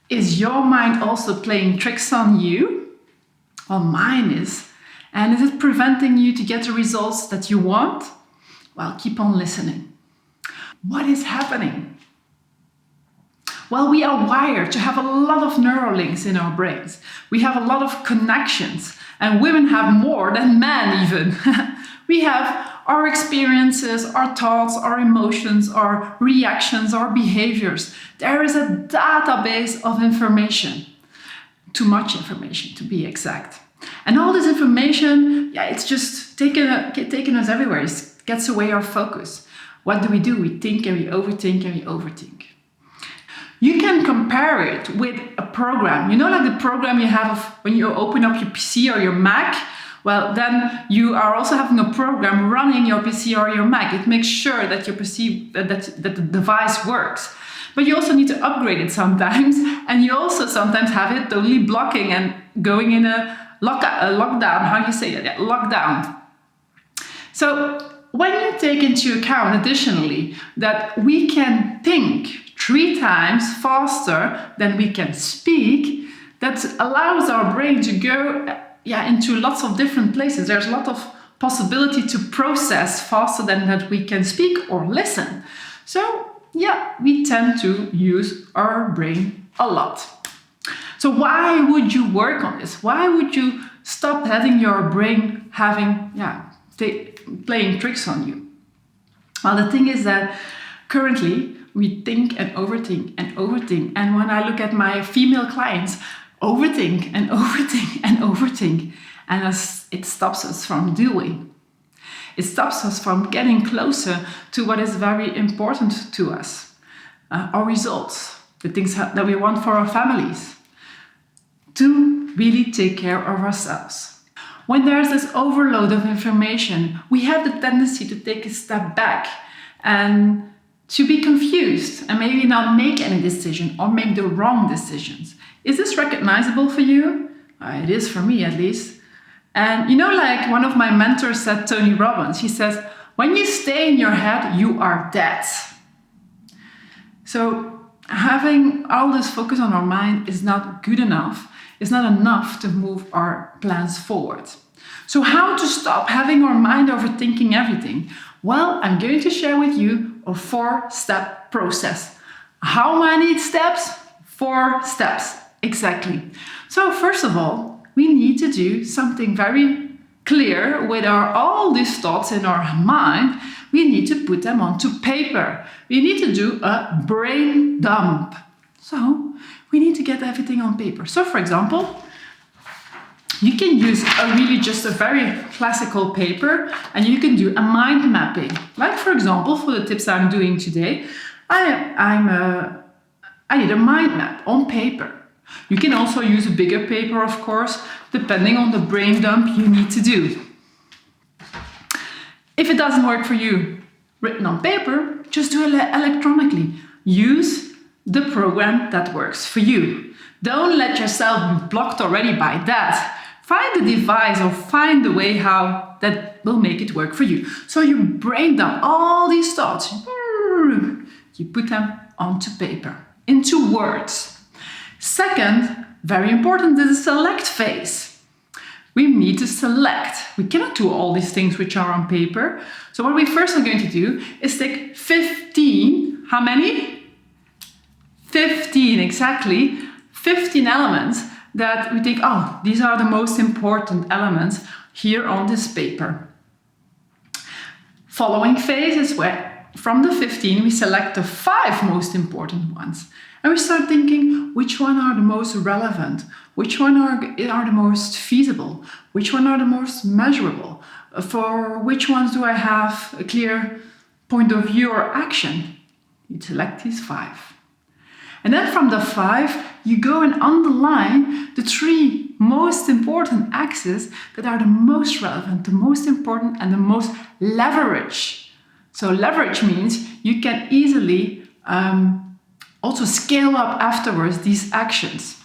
Is your mind also playing tricks on you? Well, mine is. And is it preventing you to get the results that you want? Well, keep on listening. What is happening? Well, we are wired to have a lot of neural links in our brains. We have a lot of connections, and women have more than men even. We have our experiences, our thoughts, our emotions, our reactions, our behaviors. There is a database of information. Too much information, to be exact. And all this information, it's just taking us everywhere. It gets away our focus. What do? We think and we overthink and we overthink. You can compare it with a program. You know, like the program you have when you open up your PC or your Mac? Well, then you are also having a program running your PC or your Mac. It makes sure that that the device works. But you also need to upgrade it sometimes, and you also sometimes have it totally blocking and going in a lockdown. How do you say that? Yeah, lockdown. So when you take into account, additionally, that we can think 3 times faster than we can speak, that allows our brain to go into lots of different places. There's a lot of possibility to process faster than that we can speak or listen. So we tend to use our brain a lot. So why would you work on this? Why would you stop having your brain playing tricks on you? Well, the thing is that currently we think and overthink and overthink. And when I look at my female clients, overthink and overthink and overthink. And it stops us from doing. It stops us from getting closer to what is very important to us. Our results, the things that we want for our families. To really take care of ourselves. When there's this overload of information, we have the tendency to take a step back and to be confused and maybe not make any decision or make the wrong decisions. Is this recognizable for you? It is for me, at least. And like one of my mentors said, Tony Robbins, he says, when you stay in your head, you are dead. So having all this focus on our mind is not good enough. It's not enough to move our plans forward. So how to stop having our mind overthinking everything? Well, I'm going to share with you a 4-step process. How many steps? 4 steps, exactly. So first of all, we need to do something very clear with all these thoughts in our mind. We need to put them onto paper. We need to do a brain dump. So we need to get everything on paper. So for example, you can use just a very classical paper, and you can do a mind mapping. Like for example, for the tips I'm doing today, I did a mind map on paper. You can also use a bigger paper, of course, depending on the brain dump you need to do. If it doesn't work for you written on paper, just do it electronically. Use the program that works for you. Don't let yourself be blocked already by that. Find the device or find the way how that will make it work for you. So you brain dump all these thoughts. You put them onto paper, into words. Second, very important, is the select phase. We need to select. We cannot do all these things which are on paper. So what we first are going to do is take 15, how many? 15, exactly. 15 elements that we think, these are the most important elements here on this paper. Following phase is where from the 15 we select the 5 most important ones. And we start thinking, which one are the most relevant? Which one are the most feasible? Which one are the most measurable? For which ones do I have a clear point of view or action? You select these 5. And then from the 5, you go and underline the 3 most important axes that are the most relevant, the most important, and the most leverage. So leverage means you can easily also scale up afterwards these actions.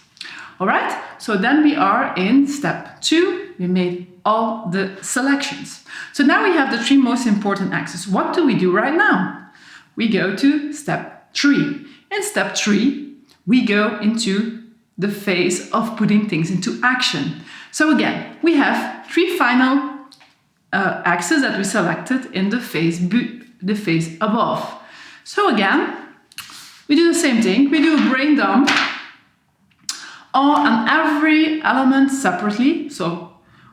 All right, so then we are in step 2. We made all the selections. So now we have the 3 most important axes. What do we do right now? We go to step 3. In step 3, we go into the phase of putting things into action. So again, we have 3 final axes that we selected in the phase above. So again, we do the same thing. We do a brain dump on every element separately. So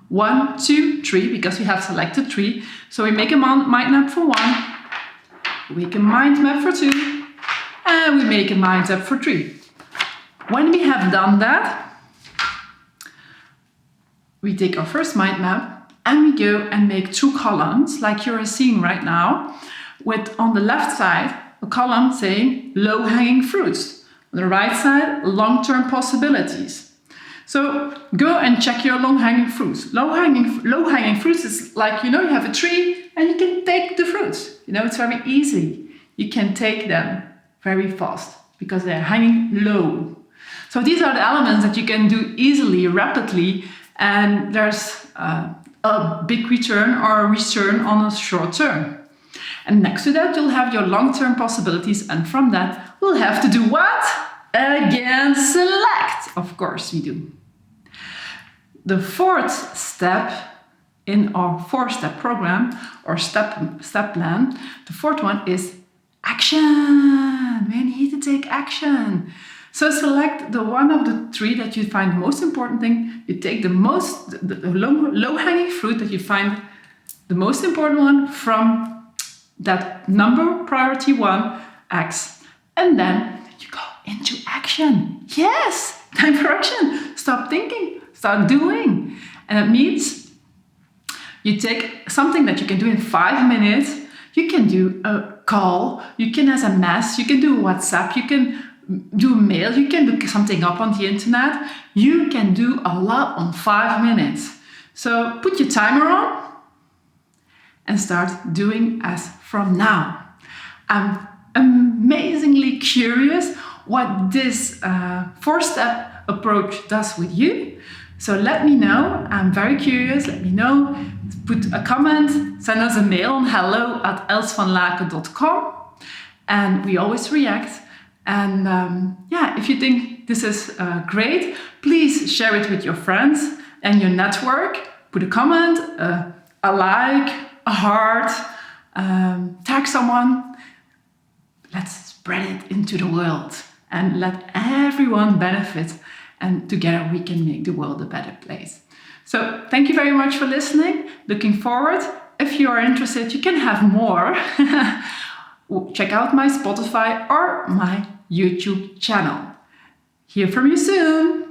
1, 2, 3, because we have selected 3. So we make a mind map for 1, we make a mind map for 2, and we make a mind map for 3. When we have done that, we take our first mind map and we go and make 2 columns, like you're seeing right now, with on the left side a column saying low-hanging fruits, on the right side long-term possibilities. So go and check your low-hanging fruits. Low-hanging fruits is like, you have a tree and you can take the fruits. It's very easy. You can take them very fast because they're hanging low. So these are the elements that you can do easily, rapidly, and there's a big return or a return on a short term. And next to that, you'll have your long-term possibilities, and from that, we'll have to do what? Again, select. Of course we do. The 4th step in our 4-step program or step plan, the 4th one is action. We need to take action. So select the one of the 3 that you find the most important thing. You take the low-hanging fruit that you find the most important one from that number priority 1 X, and then you go into action. Yes, time for action. Stop thinking, start doing. And it means you take something that you can do in 5 minutes. You can do a call, you can SMS, you can do WhatsApp, you can do mail, you can look something up on the internet. You can do a lot on 5 minutes. So put your timer on and start doing as from now. I'm amazingly curious what this 4-step approach does with you. So let me know. I'm very curious. Let me know. Put a comment, send us a mail on hello@elsvanlaken.com, and we always react. And if you think this is great, please share it with your friends and your network. Put a comment, a like, a heart, tag someone. Let's spread it into the world and let everyone benefit, and together we can make the world a better place. So thank you very much for listening. Looking forward. If you are interested, you can have more. Check out my Spotify or my YouTube channel. Hear from you soon.